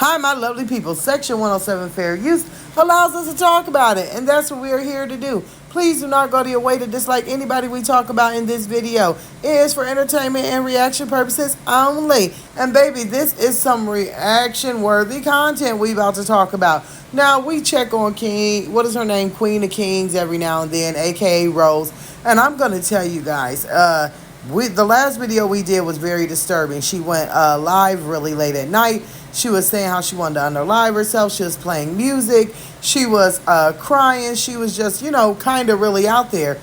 Hi, my lovely people. Section 107 Fair Use allows us to talk about it, and that's what we are here to do. Please do not go to your way to dislike anybody we talk about in this video. It is for entertainment and reaction purposes only. And baby, this is some reaction-worthy content we about to talk about. Now, we check on King, what is her name? Queen of Kings every now and then, aka Rose. And I'm going to tell you guys, the last video we did was very disturbing. She went live really late at night. She was saying how she wanted to unalive herself. She was playing music. She was crying. She was just, kind of really out there.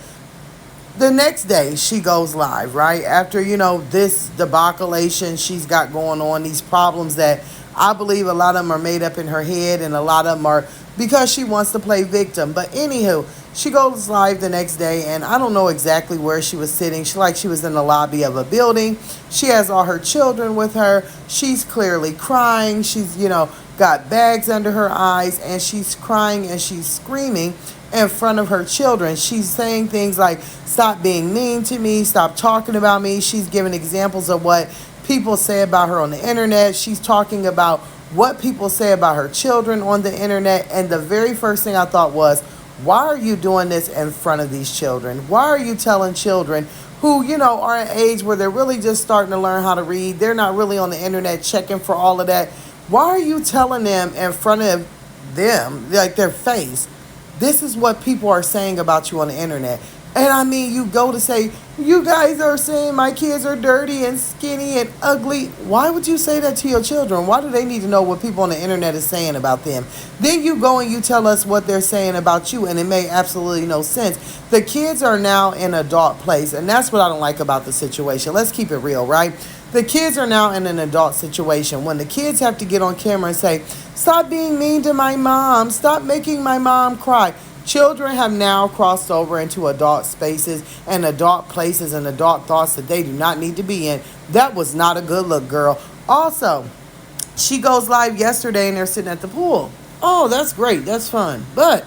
The next day, she goes live, right? After, this debacleation she's got going on, these problems that I believe a lot of them are made up in her head and a lot of them are because she wants to play victim. But anywho, she goes live the next day, and I don't know exactly where she was sitting. She was in the lobby of a building. She has all her children with her. She's clearly crying. She's, got bags under her eyes, and she's crying and she's screaming in front of her children. She's saying things like, stop being mean to me, stop talking about me. She's giving examples of what people say about her on the internet. She's talking about what people say about her children on the internet. And the very first thing I thought was, why are you doing this in front of these children? Why are you telling children who, are at an age where they're really just starting to learn how to read? They're not really on the internet checking for all of that. Why are you telling them in front of them, like their face, this is what people are saying about you on the internet? And I mean, you go to say, you guys are saying my kids are dirty and skinny and ugly. Why would you say that to your children? Why do they need to know what people on the internet is saying about them? Then you go and you tell us what they're saying about you, and it made absolutely no sense. The kids are now in an adult place, and that's what I don't like about the situation. Let's keep it real, right? The kids are now in an adult situation. When the kids have to get on camera and say, stop being mean to my mom, stop making my mom cry. Children have now crossed over into adult spaces and adult places and adult thoughts that they do not need to be in. That was not a good look, girl. Also, she goes live yesterday and they're sitting at the pool. Oh, that's great. That's fun. But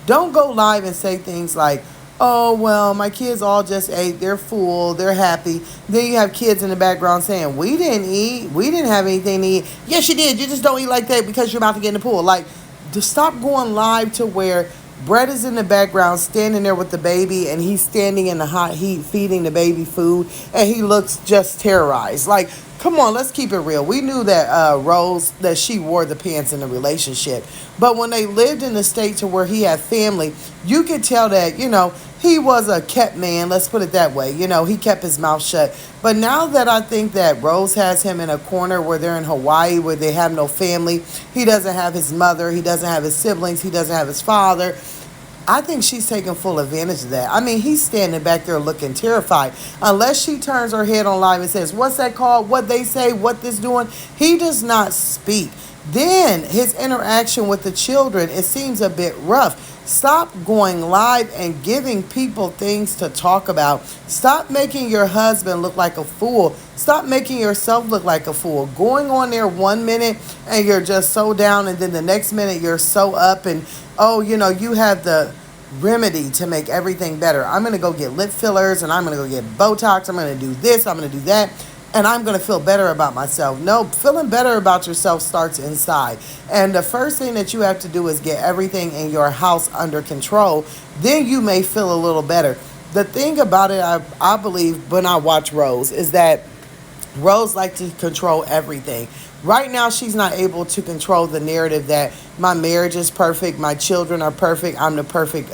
don't go live and say things like, oh, well, my kids all just ate. They're full. They're happy. Then you have kids in the background saying, we didn't eat. We didn't have anything to eat. Yes, you did. You just don't eat like that because you're about to get in the pool. Like, to stop going live to where Brett is in the background standing there with the baby and he's standing in the hot heat feeding the baby food and he looks just terrorized. Like, come on, let's keep it real. We knew that Rose, that she wore the pants in the relationship. But when they lived in the state to where he had family, you could tell that, he was a kept man. Let's put it that way. He kept his mouth shut. But now that I think that Rose has him in a corner where they're in Hawaii, where they have no family, he doesn't have his mother, he doesn't have his siblings, he doesn't have his father, I think she's taking full advantage of that. I mean, he's standing back there looking terrified. Unless she turns her head on live and says, what's that called? What they say? What this doing? He does not speak. Then his interaction with the children, it seems a bit rough. Stop going live and giving people things to talk about. Stop making your husband look like a fool. Stop making yourself look like a fool. Going on there 1 minute and you're just so down, and then the next minute you're so up and, you have the remedy to make everything better. I'm going to go get lip fillers and I'm going to go get Botox. I'm going to do this. I'm going to do that. And I'm going to feel better about myself. No, feeling better about yourself starts inside. And the first thing that you have to do is get everything in your house under control. Then you may feel a little better. The thing about it, I believe, when I watch Rose, is that Rose likes to control everything. Right now, she's not able to control the narrative that my marriage is perfect, my children are perfect, I'm the perfect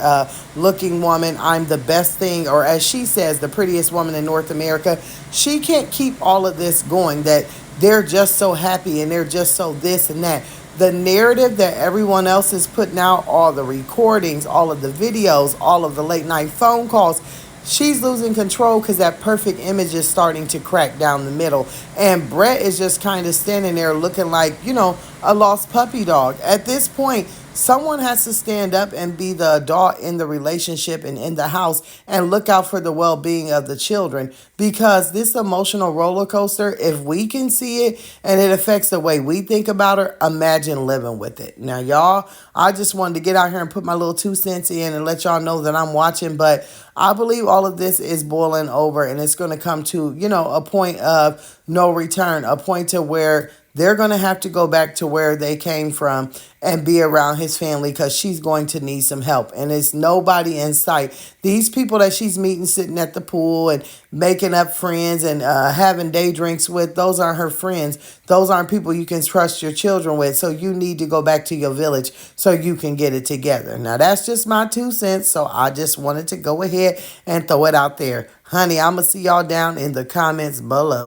looking woman, I'm the best thing, or as she says, the prettiest woman in North America. She can't keep all of this going, that they're just so happy and they're just so this and that. The narrative that everyone else is putting out, all the recordings, all of the videos, all of the late night phone calls, she's losing control because that perfect image is starting to crack down the middle. And Brett is just kind of standing there looking like, a lost puppy dog. At this point, someone has to stand up and be the adult in the relationship and in the house and look out for the well-being of the children, because this emotional roller coaster, if we can see it and it affects the way we think about her, imagine living with it. Now, y'all, I just wanted to get out here and put my little 2 cents in and let y'all know that I'm watching, but I believe all of this is boiling over and it's going to come to, a point of no return, a point to where they're going to have to go back to where they came from and be around his family because she's going to need some help. And it's nobody in sight. These people that she's meeting sitting at the pool and making up friends and having day drinks with, those aren't her friends. Those aren't people you can trust your children with. So you need to go back to your village so you can get it together. Now, that's just my 2 cents. So I just wanted to go ahead and throw it out there. Honey, I'm going to see y'all down in the comments below.